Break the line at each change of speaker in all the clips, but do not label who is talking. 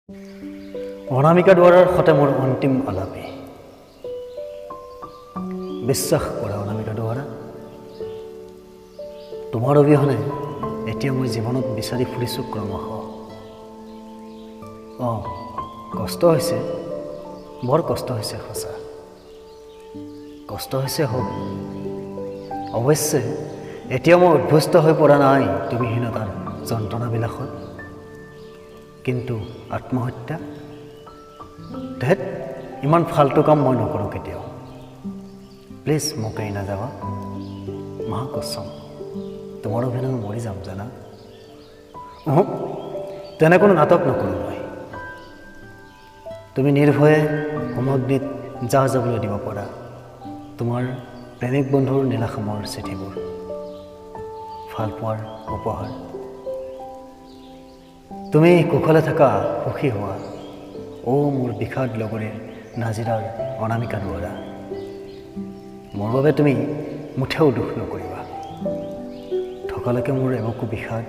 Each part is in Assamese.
অনামিকা দুৱাৰৰ সতে মোৰ অন্তিম আলাপি বিশ্বাস কৰা অনামিকা দুৱাৰা তোমাৰ অবিহনে এতিয়া মই জীৱনত বিচাৰি ফুৰিছোঁ ক্ৰমশ কষ্ট হৈছে বৰ কষ্ট হৈছে সঁচা কষ্ট হৈছে হোক অৱশ্যে এতিয়া মই উদ্ভস্ত হৈ পৰা নাই তুমিহীনতাৰ যন্ত্ৰণাবিলাসত কিন্তু আত্মহত্যা ধেত ইমান ফাল্টু কাম মই নকৰোঁ কেতিয়াও প্লিজ মোক এৰি নাযাবা মা কছম তোমাৰ অভিনয় মৰি যাম জানা তেনে কোনো নাটক নকৰোঁ মই তুমি নিৰ্ভয়ে সমগ্ৰীত যা যাবলৈ দিব পাৰা তোমাৰ প্ৰেমিক বন্ধুৰ নীলাখামৰ চিঠিবোৰ ভাল পোৱাৰ উপহাৰ তুমি কুশলে থাকা সুখী হোৱা মোৰ বিষাদ লগৰীৰ নাজিৰাৰ অনামিকা দুৱাৰা মোৰ বাবে তুমি মুঠেও দুখ নকৰিবা থকালৈকে মোৰ এবকো বিষাদ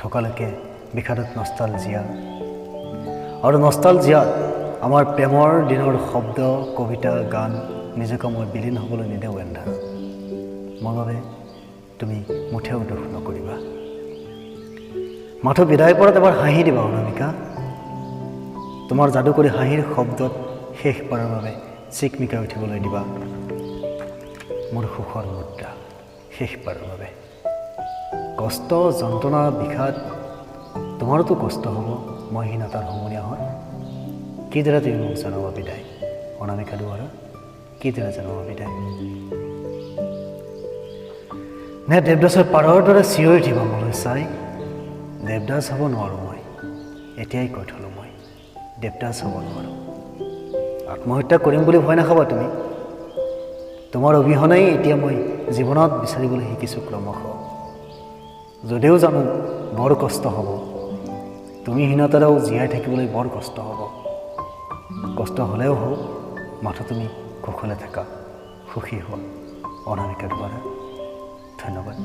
থকালৈকে বিষাদত নষ্টালজিয়া আৰু নষ্টালজিয়াত আমাৰ প্ৰেমৰ দিনৰ শব্দ কবিতা গান নিজকে মই বিলীন হ'বলৈ নিদিওঁ এন্ধাৰ মোৰ বাবে তুমি মুঠেও দুখ নকৰিবা মাথো বিদায় পৰাত এবাৰ হাঁহি দিবা অনামিকা তোমাৰ যাদুকৰী হাঁহিৰ শব্দত শেষবাৰৰ বাবে চিকমিকাই উঠিবলৈ দিবা মোৰ সুখৰ মুদ্ৰা শেষবাৰৰ বাবে কষ্ট যন্ত্ৰণা বিষাদ তোমাৰোতো কষ্ট হ'ব মহীনতাৰ সমনীয়াহঁত কিদৰে তুমি মোক জনাবা বিদায় অনামিকা দুৱাৰা কিদৰে জনাবা বিদায় নে দেৱদাসৰ পাৰৰ দৰে চিঞৰি উঠিবা মোলৈ চাই দেৱদাস হ'ব নোৱাৰোঁ মই এতিয়াই কৈ থলোঁ মই দেৱদাস হ'ব নোৱাৰোঁ আত্মহত্যা কৰিম বুলি ভয় নাখাবা তুমি তোমাৰ অবিহনেই এতিয়া মই জীৱনত বিচাৰিবলৈ শিকিছোঁ ক্ৰমশ যদিও জানো বৰ কষ্ট হ'ব তুমিহীনতাৰেও জীয়াই থাকিবলৈ বৰ কষ্ট হ'ব কষ্ট হ'লেও হওক মাথো তুমি কুশলে থাকা সুখী হোৱা অনামিকা দুৱাৰা ধন্যবাদ